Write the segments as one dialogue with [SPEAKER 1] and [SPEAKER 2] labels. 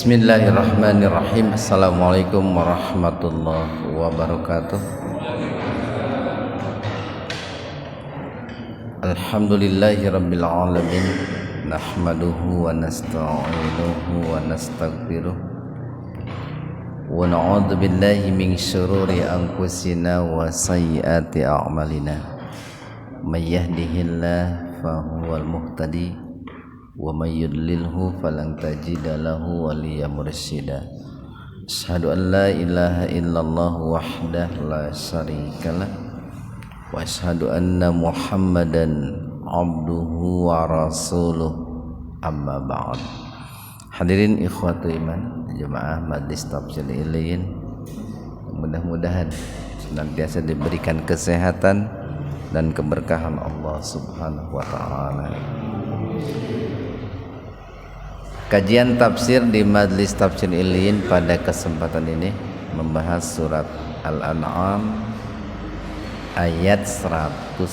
[SPEAKER 1] Bismillahirrahmanirrahim. Assalamualaikum warahmatullahi wabarakatuh. Alhamdulillahi rabbil alamin. Nahmaduhu wa nasta'inuhu wa nastaghfiruh. Wa na'udzu billahi min syururi anfusina wa sayyiati a'malina. May yahdihillahu fahuwal muhtadi wa may yudlilhu falan tajida lahu waliyyan mursyida. Asyhadu an la ilaha illallah wahdahu la syarikalah wa asyhadu anna Muhammadan abduhu wa rasuluh, amma ba'd. Hadirin ikhwatu iman, jemaah Majlis Tafsir Ilyin, mudah-mudahan senantiasa diberikan kesehatan dan keberkahan Allah Subhanahu wa taala. Kajian tafsir di Majlis Tafsir Ilyin pada kesempatan ini membahas surat Al-An'am ayat 148,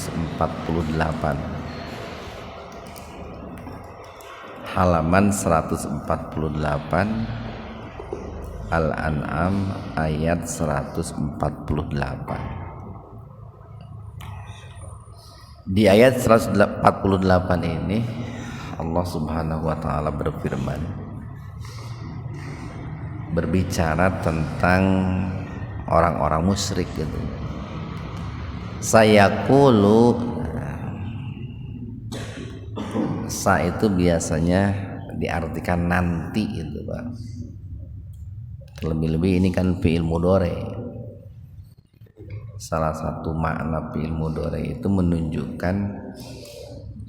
[SPEAKER 1] halaman 148, Al-An'am ayat 148. Di ayat 148 ini Allah Subhanahu wa taala berfirman, berbicara tentang orang-orang musyrik gitu. Sayaqulu, sa itu biasanya diartikan nanti gitu, Pak. Lebih-lebih ini kan fi'il mudhari. Salah satu makna fi'il mudhari itu menunjukkan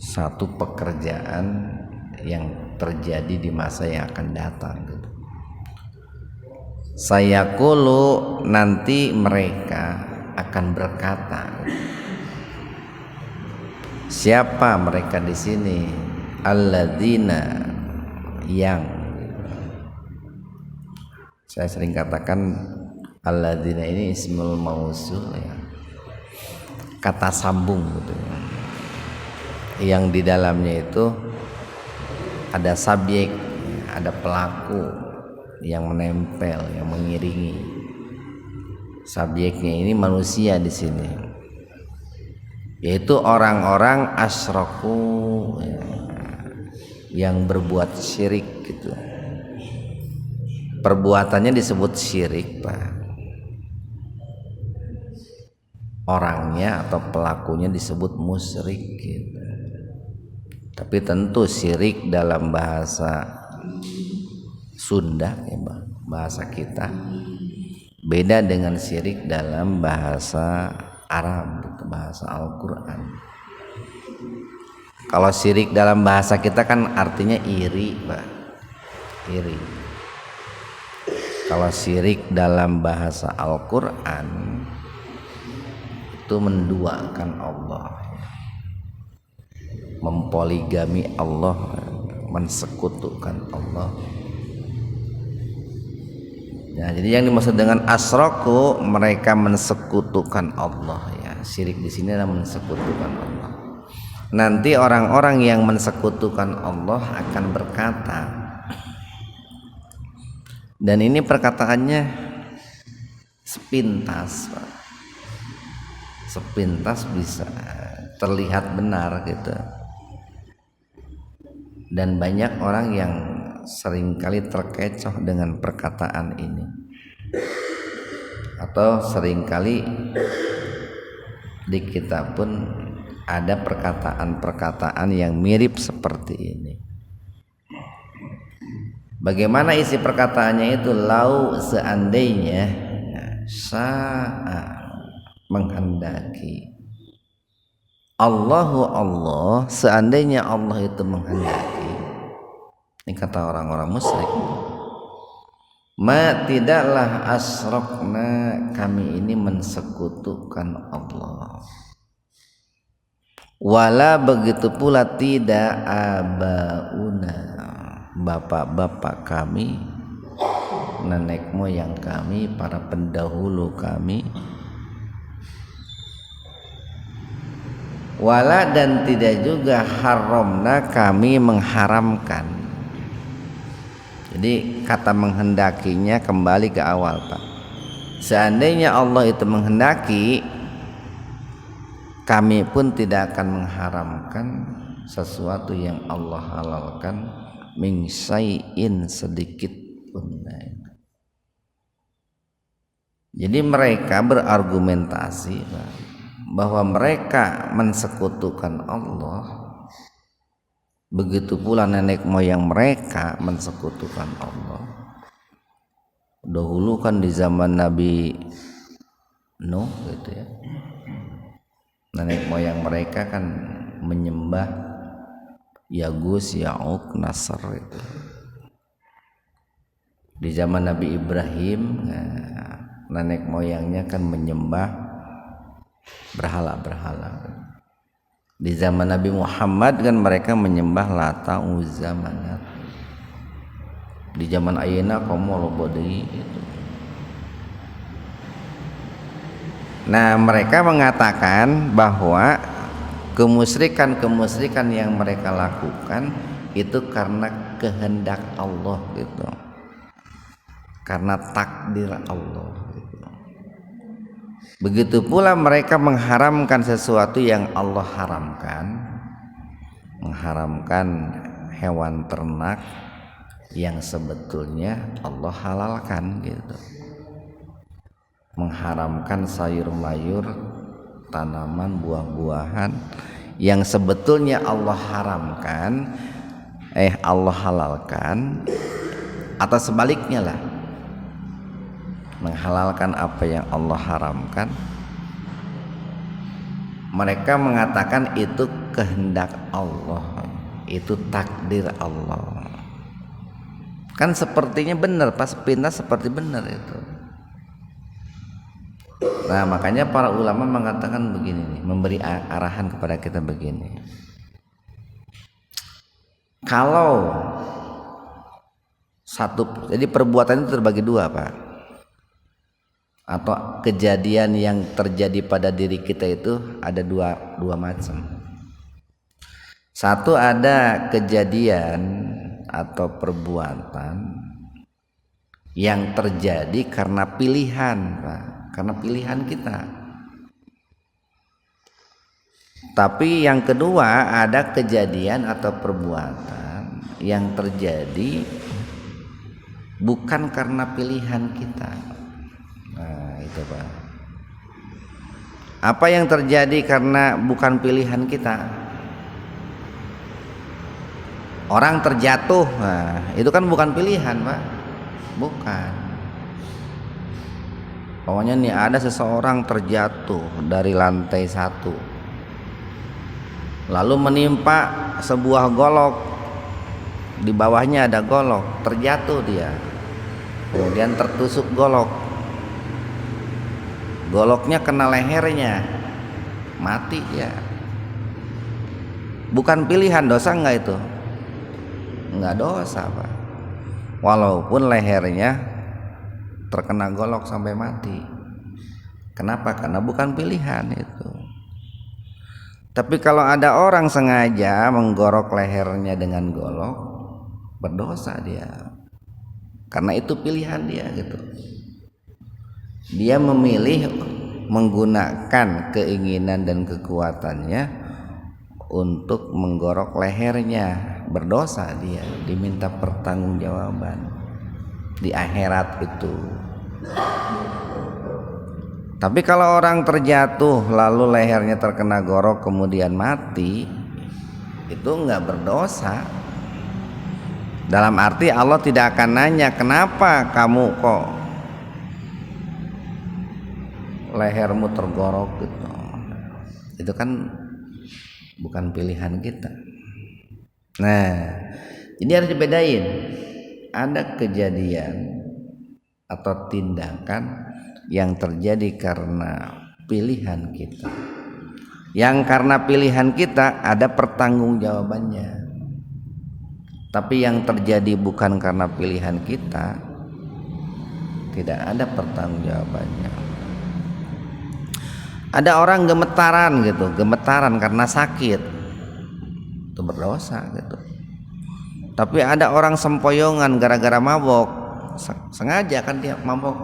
[SPEAKER 1] satu pekerjaan yang terjadi di masa yang akan datang gitu. Sayaqulu, nanti mereka akan berkata. Siapa mereka di sini? Alladzina, yang, saya sering katakan alladzina ini ismul mausul ya, kata sambung gitu ya, yang di dalamnya itu ada subjek, ada pelaku yang menempel, yang mengiringi. Subjeknya ini manusia di sini, yaitu orang-orang asyraku, yang berbuat syirik gitu. Perbuatannya disebut syirik, Pak. Orangnya atau pelakunya disebut musyrik gitu. Tapi tentu syirik dalam bahasa Sunda ya, bahasa kita beda dengan syirik dalam bahasa Arab, bahasa Al-Quran. Kalau syirik dalam bahasa kita kan artinya iri, Pak. Iri. Kalau syirik dalam bahasa Al-Quran itu menduakan Allah, mempoligami Allah, mensekutukan Allah. Ya, jadi yang dimaksud dengan asyraku, mereka mensekutukan Allah ya. Syirik di sini adalah mensekutukan Allah. Nanti orang-orang yang mensekutukan Allah akan berkata, dan ini perkataannya sepintas, Pak. Sepintas bisa terlihat benar gitu. Dan banyak orang yang seringkali terkecoh dengan perkataan ini, atau seringkali di kita pun ada perkataan-perkataan yang mirip seperti ini. Bagaimana isi perkataannya itu? Lau, seandainya, sa'a, menghendaki, Allahu, Allah, seandainya Allah itu menghendaki. Ini kata orang-orang musyrik. Ma, tidaklah asyrokna, kami ini mensekutukan Allah. Wala, begitu pula tidak abauna, bapak-bapak kami, nenek moyang kami, para pendahulu kami. Wala, dan tidak juga haramna, kami mengharamkan. Jadi kata menghendakinya kembali ke awal, Pak. Seandainya Allah itu menghendaki, kami pun tidak akan mengharamkan sesuatu yang Allah halalkan, min syai'in, sedikit pun. Jadi mereka berargumentasi bahwa mereka mensekutukan Allah, begitu pula nenek moyang mereka mensekutukan Allah. Dahulu kan di zaman Nabi Nuh gitu ya, nenek moyang mereka kan menyembah Yagus, Ya'uq, Nasr itu. Di zaman Nabi Ibrahim, nenek moyangnya kan menyembah berhala-berhala. Di zaman Nabi Muhammad kan mereka menyembah Lata, Uzza, Manat. Di zaman ayeuna komo loba deui gitu. Nah, mereka mengatakan bahwa kemusyrikan yang mereka lakukan itu karena kehendak Allah gitu. Karena takdir Allah gitu. Begitu pula mereka mengharamkan sesuatu yang Allah haramkan, mengharamkan hewan ternak yang sebetulnya Allah halalkan gitu, mengharamkan sayur-mayur, tanaman, buah-buahan yang sebetulnya Allah haramkan, Allah halalkan, atau sebaliknya lah, menghalalkan apa yang Allah haramkan. Mereka mengatakan itu kehendak Allah, itu takdir Allah. Kan sepertinya benar, pas pintas seperti benar itu. Nah, makanya para ulama mengatakan begini nih, memberi arahan kepada kita begini. Kalau jadi perbuatan itu terbagi dua, Pak. Atau kejadian yang terjadi pada diri kita itu ada dua macam. Satu, ada kejadian atau perbuatan yang terjadi karena pilihan, Pak, karena pilihan kita. Tapi yang kedua, ada kejadian atau perbuatan yang terjadi bukan karena pilihan kita. Nah, itu, Pak. Apa yang terjadi karena bukan pilihan kita? Orang terjatuh, nah, itu kan bukan pilihan, Pak. Bukan. Pokoknya nih ada seseorang terjatuh dari lantai 1, lalu menimpa sebuah golok, di bawahnya ada golok, terjatuh dia, kemudian tertusuk golok, goloknya kena lehernya, mati ya. Bukan pilihan, dosa enggak itu? Enggak dosa, Pak. Walaupun lehernya terkena golok sampai mati. Kenapa? Karena bukan pilihan itu. Tapi kalau ada orang sengaja menggorok lehernya dengan golok, berdosa dia. Karena itu pilihan dia gitu. Dia memilih menggunakan keinginan dan kekuatannya untuk menggorok lehernya. Berdosa dia, diminta pertanggungjawaban di akhirat itu. Tapi kalau orang terjatuh lalu lehernya terkena gorok kemudian mati, itu enggak berdosa. Dalam arti Allah tidak akan nanya kenapa kamu kok lehermu tergorok gitu. Itu kan bukan pilihan kita. Nah, ini harus dibedain. Ada kejadian atau tindakan yang terjadi karena pilihan kita. Yang karena pilihan kita ada pertanggungjawabannya. Tapi yang terjadi bukan karena pilihan kita, tidak ada pertanggungjawabannya. Ada orang gemetaran gitu, gemetaran karena sakit, itu berdosa gitu. Tapi ada orang sempoyongan gara-gara mabok, sengaja kan dia mabok,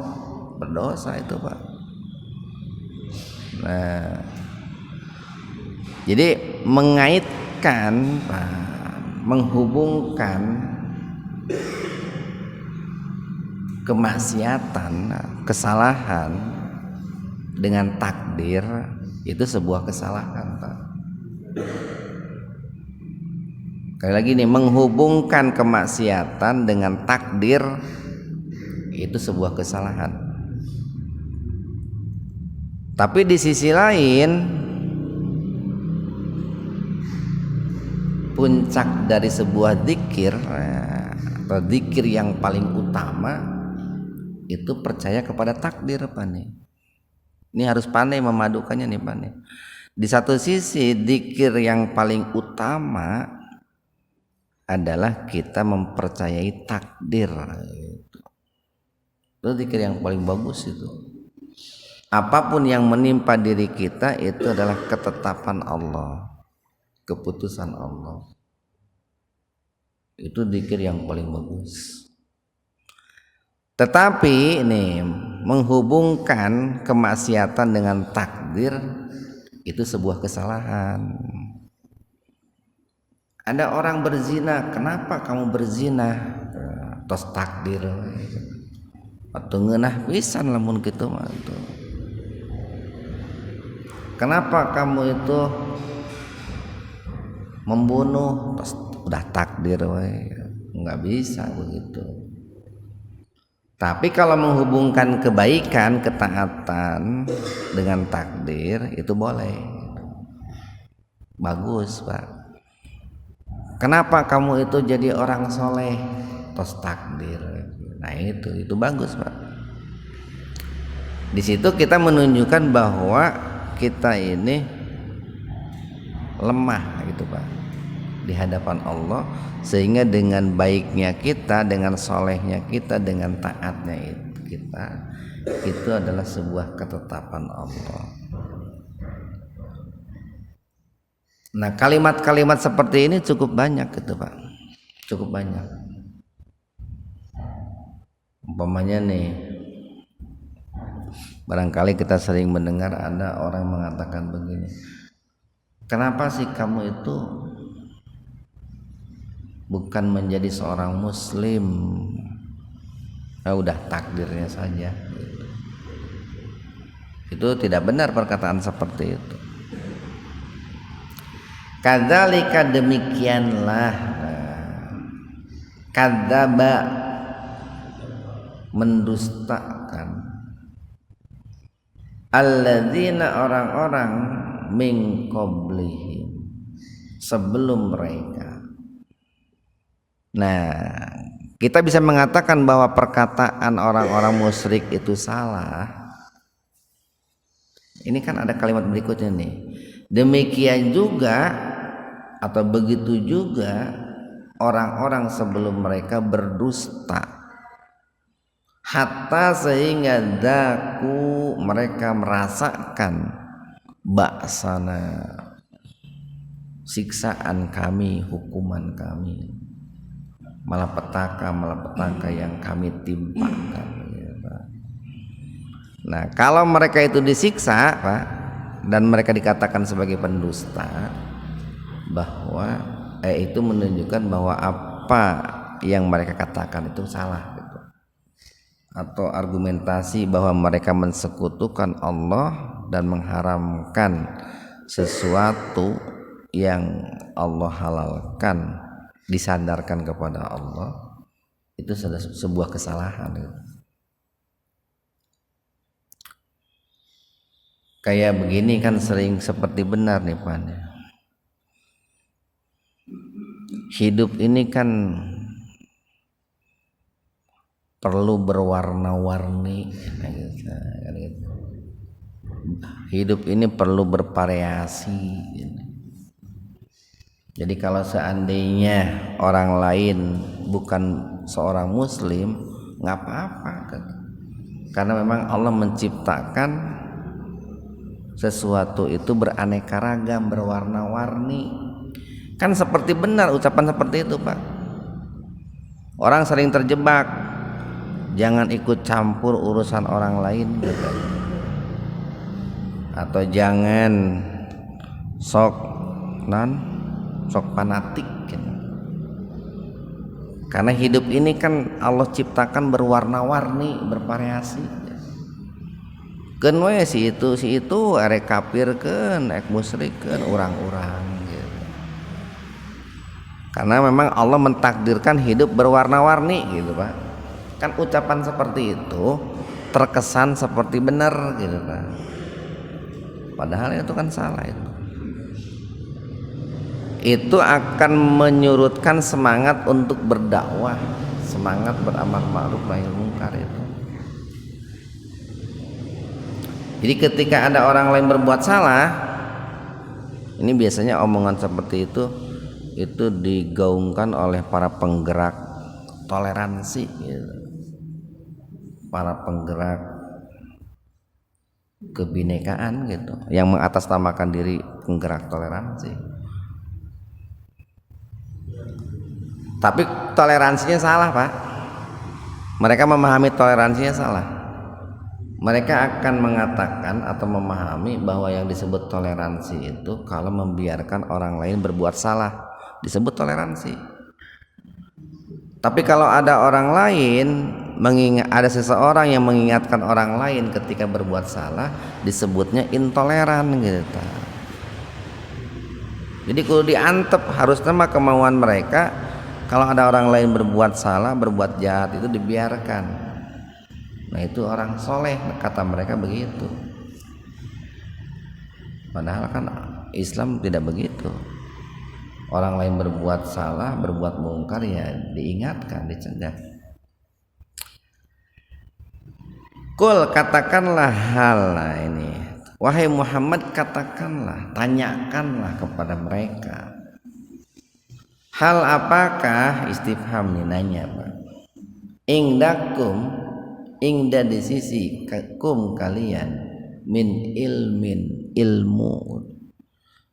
[SPEAKER 1] berdosa itu Pak. Nah, jadi mengaitkan, menghubungkan kemaksiatan, kesalahan dengan takdir itu sebuah kesalahan Pak. Sekali lagi nih, menghubungkan kemaksiatan dengan takdir itu sebuah kesalahan. Tapi di sisi lain, puncak dari sebuah zikir atau zikir yang paling utama itu percaya kepada takdir Pak nih. Ini harus pandai memadukannya nih Pak nih. Di satu sisi zikir yang paling utama adalah kita mempercayai takdir. Itu zikir yang paling bagus itu. Apapun yang menimpa diri kita itu adalah ketetapan Allah, keputusan Allah. Itu zikir yang paling bagus. Tetapi ini menghubungkan kemaksiatan dengan takdir itu sebuah kesalahan. Ada orang berzina, kenapa kamu berzina? Tos takdir. Atau ngeunah pisan lamun kitu mah tuh. Kenapa kamu itu membunuh? Tos udah takdir we. Enggak bisa begitu. Tapi kalau menghubungkan kebaikan, ketaatan dengan takdir itu boleh. Bagus, Pak. Kenapa kamu itu jadi orang soleh? Tos takdir. Nah itu bagus Pak. Di situ kita menunjukkan bahwa kita ini lemah gitu Pak di hadapan Allah, sehingga dengan baiknya kita, dengan solehnya kita, dengan taatnya kita, itu adalah sebuah ketetapan Allah. Nah kalimat-kalimat seperti ini cukup banyak gitu Pak, cukup banyak. Umpamanya nih, barangkali kita sering mendengar ada orang mengatakan begini, kenapa sih kamu itu bukan menjadi seorang muslim? Udah takdirnya saja. Itu tidak benar perkataan seperti itu. Kadzalika demikianlah, kadzaba mendustakan, alladzina orang-orang min qablihim sebelum mereka. Nah, kita bisa mengatakan bahwa perkataan orang-orang musyrik itu salah. Ini kan ada kalimat berikutnya nih. Demikian juga atau begitu juga orang-orang sebelum mereka berdusta, hatta sehingga daku mereka merasakan ba'sana, siksaan kami, hukuman kami, malapetaka yang kami timpakan. Nah kalau mereka itu disiksa Pak, dan mereka dikatakan sebagai pendusta, bahwa itu menunjukkan bahwa apa yang mereka katakan itu salah gitu. Atau argumentasi bahwa mereka mensekutukan Allah dan mengharamkan sesuatu yang Allah halalkan, disandarkan kepada Allah, itu sudah sebuah kesalahan gitu. Kayak begini kan sering seperti benar nih Pak. Hidup ini kan perlu berwarna-warni. Hidup ini perlu bervariasi. Jadi kalau seandainya orang lain bukan seorang muslim, nggak apa-apa kan? Karena memang Allah menciptakan sesuatu itu beraneka ragam, berwarna-warni. Kan seperti benar ucapan seperti itu Pak. Orang sering terjebak, jangan ikut campur urusan orang lain gitu. Atau jangan sok fanatik gitu. Karena hidup ini kan Allah ciptakan berwarna-warni, bervariasi. Keun we si itu arek kafirkeun, arek musyrikeun urang-urang gitu. Karena memang Allah mentakdirkan hidup berwarna-warni gitu, Pak. Kan ucapan seperti itu terkesan seperti benar gitu, Pak. Padahal itu kan salah itu. Itu akan menyurutkan semangat untuk berdakwah, semangat beramar ma'ruf nahi munkar itu. Jadi ketika ada orang lain berbuat salah, ini biasanya omongan seperti itu digaungkan oleh para penggerak toleransi gitu. Para penggerak kebinekaan gitu, yang mengatasnamakan diri penggerak toleransi. Tapi toleransinya salah, Pak. Mereka memahami toleransinya salah. Mereka akan mengatakan atau memahami bahwa yang disebut toleransi itu kalau membiarkan orang lain berbuat salah disebut toleransi. Tapi kalau ada orang lain ada seseorang yang mengingatkan orang lain ketika berbuat salah disebutnya intoleran gitu. Jadi kalau diantep harusnya mah kemauan mereka kalau ada orang lain berbuat salah, berbuat jahat itu dibiarkan. Nah itu orang soleh kata mereka begitu. Padahal kan Islam tidak begitu. Orang lain berbuat salah, berbuat mungkar ya diingatkan, dicegah. Kul katakanlah hal ini, wahai Muhammad katakanlah, tanyakanlah kepada mereka. Hal apakah istifham nih nanya, Pak? Ingda di sisi kalian min ilmin ilmu.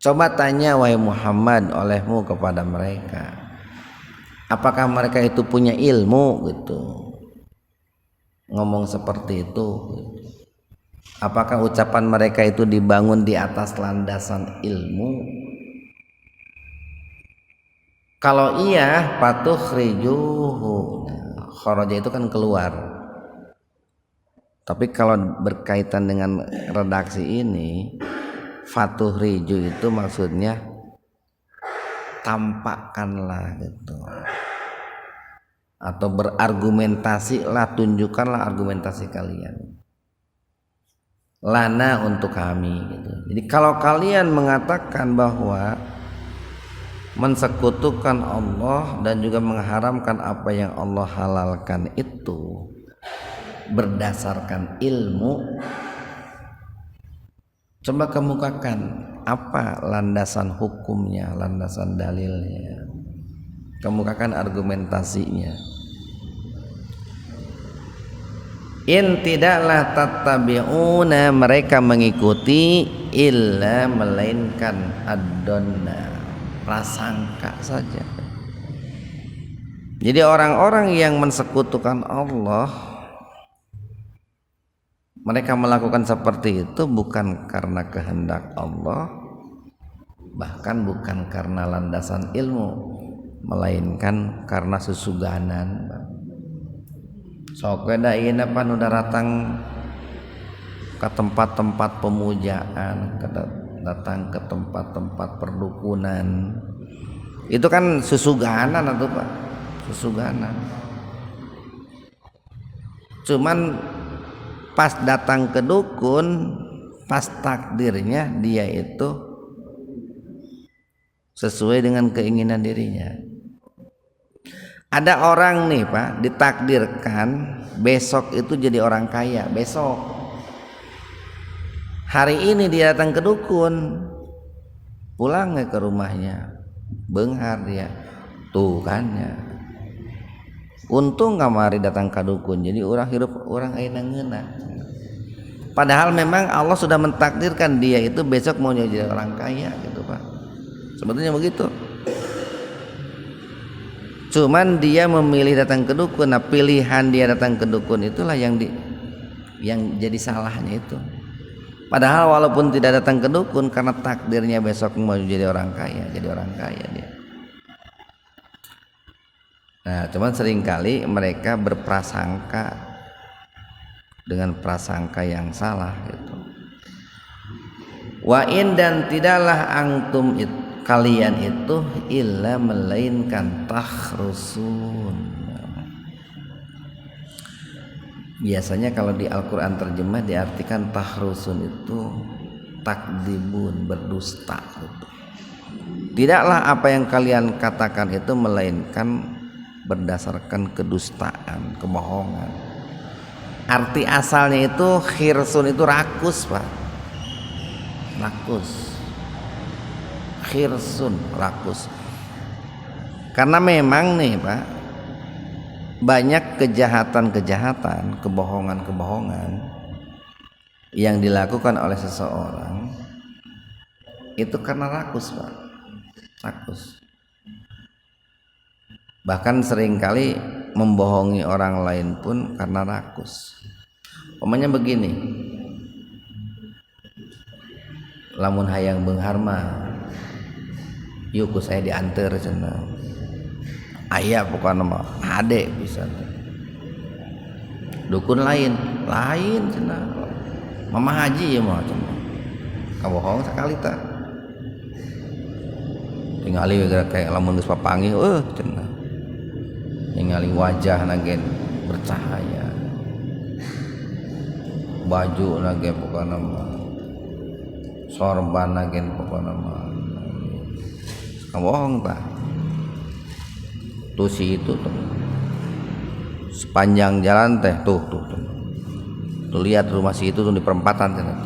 [SPEAKER 1] Coba tanya wahai Muhammad olehmu kepada mereka, apakah mereka itu punya ilmu gitu? Ngomong seperti itu gitu. Apakah ucapan mereka itu dibangun di atas landasan ilmu? Kalau iya, fatukhrijuhu. Kharaja itu kan keluar. Tapi kalau berkaitan dengan redaksi ini, fatukhriju itu maksudnya tampakkanlah gitu. Atau berargumentasilah, tunjukkanlah argumentasi kalian. Lana untuk kami gitu. Jadi kalau kalian mengatakan bahwa mensekutukan Allah dan juga mengharamkan apa yang Allah halalkan itu berdasarkan ilmu, coba kemukakan apa landasan hukumnya, landasan dalilnya, kemukakan argumentasinya. In tidaklah tattabi'una mereka mengikuti illa melainkan ad-dhanna, prasangka saja. Jadi orang-orang yang mensekutukan Allah, mereka melakukan seperti itu bukan karena kehendak Allah, bahkan bukan karena landasan ilmu, melainkan karena susuganan. Sok wedaina pan udah datang ke tempat-tempat pemujaan, datang ke tempat-tempat perdukunan, itu kan susuganan atau Pak, susuganan. Cuman pas datang ke dukun, pas takdirnya dia itu sesuai dengan keinginan dirinya. Ada orang nih Pak ditakdirkan besok itu jadi orang kaya, besok. Hari ini dia datang ke dukun, pulang ke rumahnya, benghar dia, tuh kan ya. Untung kamari datang ke dukun, jadi orang hidup orang ayeuna ngeunah. Padahal memang Allah sudah mentakdirkan dia itu besok mau jadi orang kaya gitu Pak. Sebetulnya begitu. Cuman dia memilih datang ke dukun. Nah, pilihan dia datang ke dukun itulah yang jadi salahnya itu. Padahal walaupun tidak datang ke dukun, karena takdirnya besok mau jadi orang kaya dia. Nah, cuman seringkali mereka berprasangka dengan prasangka yang salah gitu. Wa in, dan tidaklah antum kalian itu illa melainkan takhrusun. Biasanya kalau di Al-Quran terjemah diartikan tahrusun itu takdibun, berdusta gitu. Tidaklah apa yang kalian katakan itu melainkan berdasarkan kedustaan, kebohongan. Arti asalnya itu khirsun itu rakus, Pak. Rakus. Khirsun, rakus. Karena memang nih, Pak, banyak kejahatan-kejahatan, kebohongan-kebohongan yang dilakukan oleh seseorang itu karena rakus, Pak. Rakus. Bahkan seringkali membohongi orang lain pun karena rakus. Umpamanya begini, lamun hayang beunghar mah yuk ku saya diantar cenah. Ayah pokoknya mah ade bisa. Dukun lain cenah. Mama haji ya mah cenah. Kabohong sekali tak. Tingali kayak lamun geus papanggih cenah. Ningali wajah nagen bercahaya. Baju nage pokoknya mah sorban nagen pokoknya mah. Kabohong tak. Tuh si itu tuh sepanjang jalan teh tuh lihat rumah si itu tuh di perempatan cenah.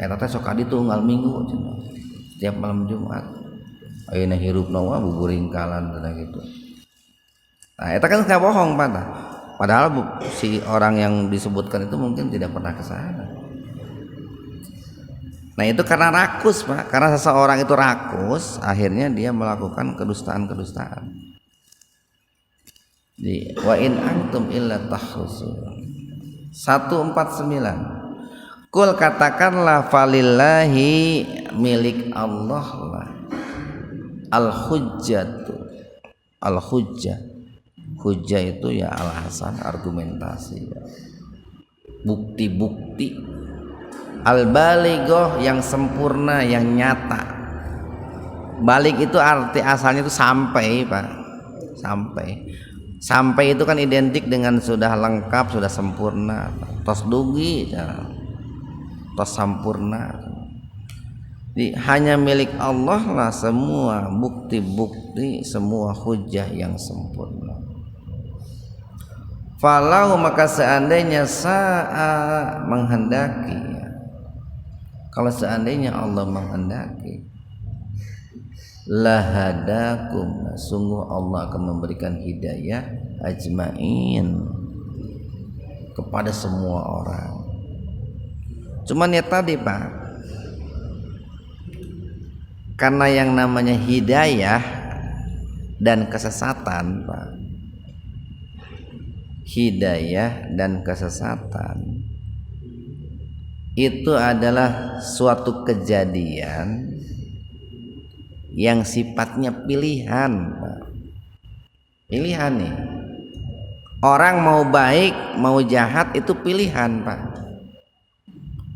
[SPEAKER 1] Eta teh sok adi tunggal minggu cenah. Setiap malam Jumat. Ayeuna hirupna mah buburingkalan cenah gitu. Nah, eta kan enggak bohong, Pak. Padahal si orang yang disebutkan itu mungkin tidak pernah ke sana. Nah, itu karena rakus, Pak. Karena seseorang itu rakus, akhirnya dia melakukan kedustaan-kedustaan. Di wa in antum illa tahrusun 149. Kul, katakanlah, falillahi, milik Allah lah, al-hujjatu, al-hujjah. Hujjah itu ya alasan, argumentasi, bukti-bukti, al-balighah, yang sempurna, yang nyata. Balik itu arti asalnya itu sampai, Pak. Sampai itu kan identik dengan sudah lengkap, sudah sempurna, tos dugi, tos sampurna. Jadi hanya milik Allah lah semua bukti-bukti, semua hujjah yang sempurna. Falau, maka seandainya sa'a, menghendaki, kalau seandainya Allah menghendaki, lahadakum, sungguh Allah akan memberikan hidayah ajmain kepada semua orang. Cuman ya tadi, Pak, karena yang namanya hidayah dan kesesatan, Pak, hidayah dan kesesatan itu adalah suatu kejadian yang sifatnya pilihan, Pak. Pilihan nih. Orang mau baik, mau jahat itu pilihan, Pak.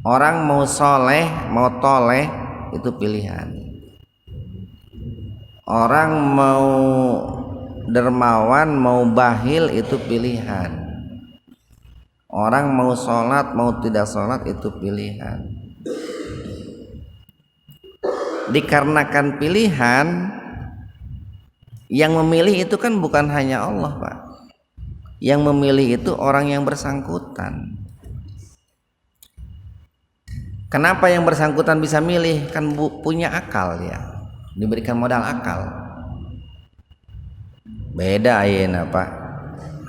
[SPEAKER 1] Orang mau soleh, mau toleh itu pilihan. Orang mau dermawan, mau bakhil itu pilihan. Orang mau sholat, mau tidak sholat itu pilihan. Dikarenakan pilihan, yang memilih itu kan bukan hanya Allah, Pak. Yang memilih itu orang yang bersangkutan. Kenapa yang bersangkutan bisa milih? Kan punya akal ya, diberikan modal akal. Beda ayeuna, Pak.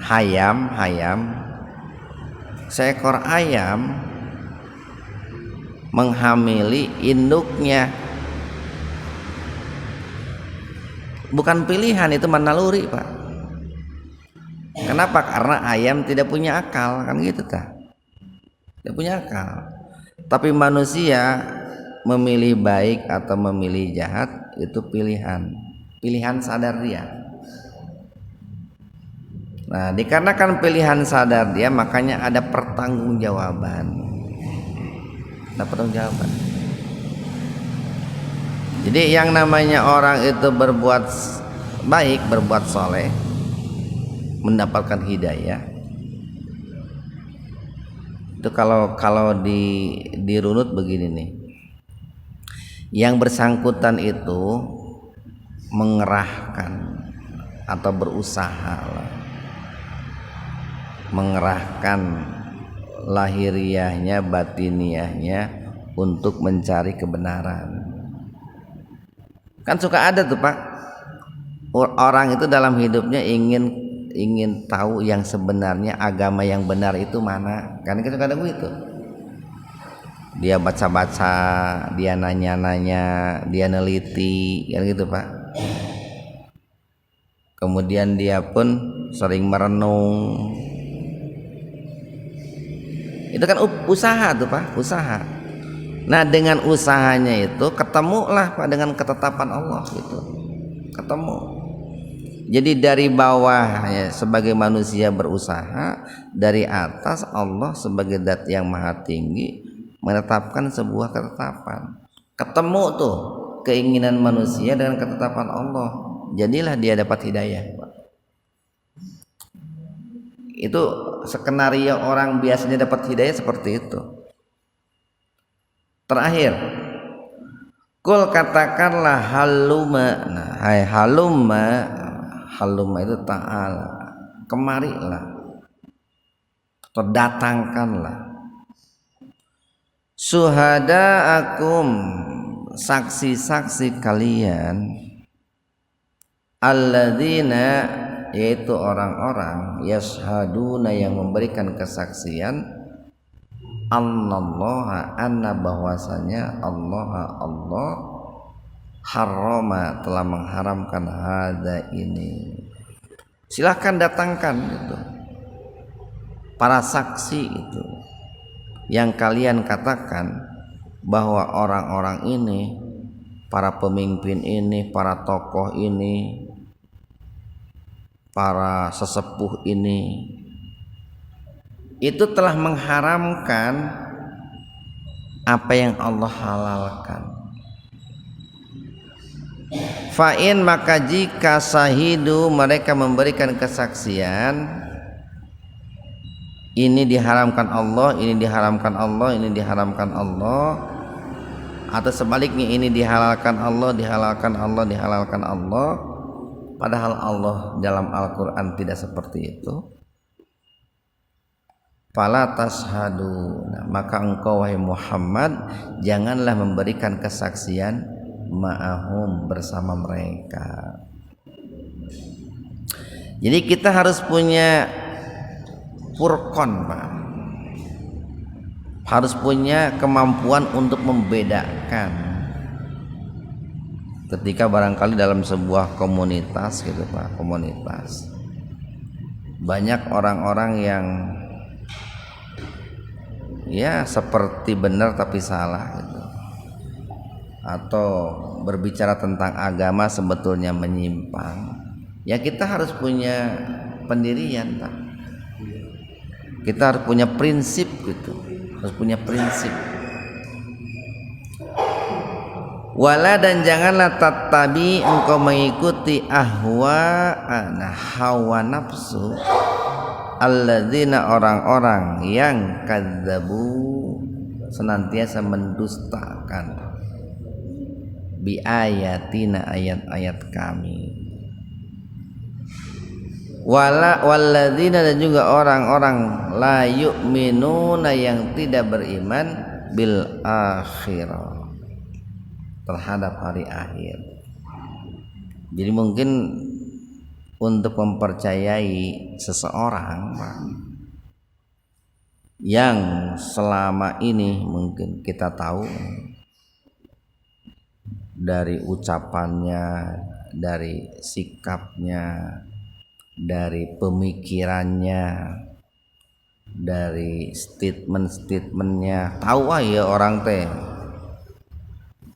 [SPEAKER 1] Hayam seekor ayam menghamili induknya. bukan pilihan, itu naluri, Pak. Kenapa? Karena ayam tidak punya akal, kan gitu ta? Tidak punya akal. Tapi manusia memilih baik atau memilih jahat itu pilihan sadar dia. Nah, dikarenakan pilihan sadar dia, makanya ada pertanggungjawaban. Ada pertanggungjawaban. Jadi yang namanya orang itu berbuat baik, berbuat soleh, mendapatkan hidayah. Itu kalau dirunut begini nih. Yang bersangkutan itu mengerahkan atau berusaha mengerahkan lahiriahnya, batiniahnya untuk mencari kebenaran. Kan suka ada tuh, Pak, orang itu dalam hidupnya ingin tahu yang sebenarnya, agama yang benar itu mana. Kan kita kadang begitu. Dia baca-baca, dia nanya-nanya, dia neliti, kan gitu, Pak. Kemudian dia pun sering merenung. Itu kan usaha tuh, Pak, usaha. Nah, dengan usahanya itu ketemulah, Pak, dengan ketetapan Allah gitu. Ketemu. Jadi dari bawah ya, sebagai manusia berusaha, dari atas Allah sebagai zat yang maha tinggi menetapkan sebuah ketetapan. Ketemu tuh keinginan manusia dengan ketetapan Allah. Jadilah dia dapat hidayah, Pak. Itu skenario orang biasanya dapat hidayah seperti itu. Terakhir, kul katakanlah haluma. Nah, hai haluma itu ta'ala, kemarilah atau datangkanlah syuhadaakum, saksi-saksi kalian, alladzina, yaitu orang-orang yashhaduna yang memberikan kesaksian, annallaha, anna bahwasanya Allah harrama telah mengharamkan hada ini. Silahkan datangkan itu para saksi itu yang kalian katakan bahwa orang-orang ini, para pemimpin ini, para tokoh ini, para sesepuh ini, itu telah mengharamkan apa yang Allah halalkan. Fa'in, maka jika sahidu mereka memberikan kesaksian, ini diharamkan Allah, ini diharamkan Allah, ini diharamkan Allah, atau sebaliknya ini dihalalkan Allah, dihalalkan Allah, dihalalkan Allah, padahal Allah dalam Al-Quran tidak seperti itu. Fala tashhadu, maka engkau wahai Muhammad janganlah memberikan kesaksian ma'ahum, bersama mereka. Jadi kita harus punya furqan, Pak. Harus punya kemampuan untuk membedakan. Ketika barangkali dalam sebuah komunitas gitu, Pak, komunitas banyak orang-orang yang ya seperti benar tapi salah gitu, atau berbicara tentang agama sebetulnya menyimpang, ya kita harus punya pendirian, Pak. Kita harus punya prinsip gitu, harus punya prinsip. Wala, dan janganlah tatabi, engkau mengikuti hawa nafsu, alladzina, orang-orang yang kadzabu, senantiasa mendustakan, bi ayatina, ayat-ayat kami. Walladzina, dan juga orang-orang la yu'minuna, yang tidak beriman, bil akhirah, terhadap hari akhir. Jadi mungkin untuk mempercayai seseorang yang selama ini mungkin kita tahu dari ucapannya, dari sikapnya, dari pemikirannya, dari statement-statementnya. Tahu ya orang teh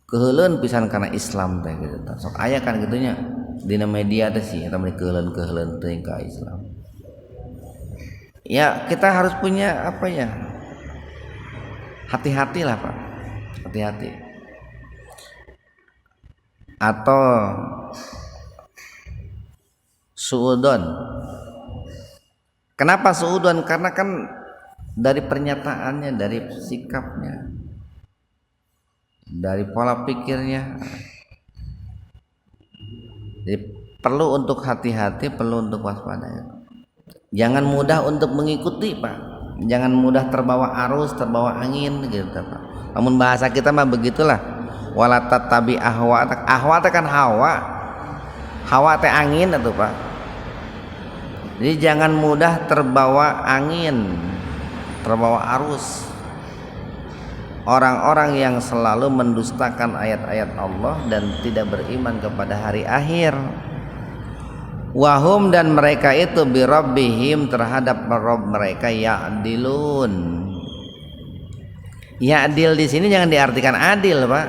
[SPEAKER 1] keheuleun pisan karena Islam teh gitu. Sok aya kan gitunya dina media teh sih eta mah keheuleun teh ka Islam. Ya kita harus punya apa ya, hati-hatilah Pak, hati-hati. Atau suudon. Kenapa suudon? Karena kan dari pernyataannya, dari sikapnya, dari pola pikirnya. Jadi perlu untuk hati-hati, perlu untuk waspada. Jangan mudah untuk mengikuti Pak, jangan mudah terbawa arus, terbawa angin gitu Pak. Namun bahasa kita mah begitulah, wala tattabi ahwa. Ahwa teh kan hawa teh angin atuh Pak. Jadi jangan mudah terbawa angin, terbawa arus. Orang-orang yang selalu mendustakan ayat-ayat Allah dan tidak beriman kepada hari akhir. Wahum dan mereka itu birabbihim terhadap Rabb mereka ya'dilun. Ya'dil di sini jangan diartikan adil, Pak.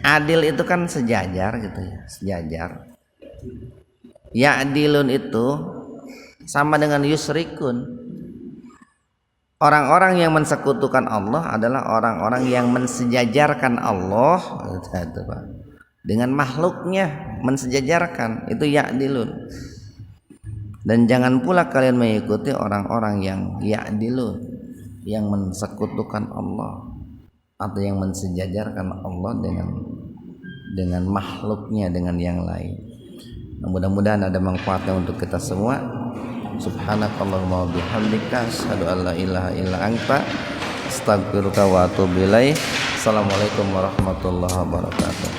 [SPEAKER 1] Adil itu kan sejajar gitu ya, sejajar. Ya'dilun itu sama dengan yusrikun. Orang-orang yang mensekutukan Allah adalah orang-orang yang mensejajarkan Allah gitu, Pak. Dengan makhluknya mensejajarkan, itu ya'dilun. Dan jangan pula kalian mengikuti orang-orang yang ya'dilun, yang mensekutukan Allah atau yang mensejajarkan Allah dengan makhluknya, dengan yang lain. Nah, mudah-mudahan ada manfaatnya untuk kita semua. Subhanakallahumma wa bihamdika asyhadu an la ilaha illa anta astaghfiruka wa atubu ilaik. Assalamualaikum warahmatullahi wabarakatuh.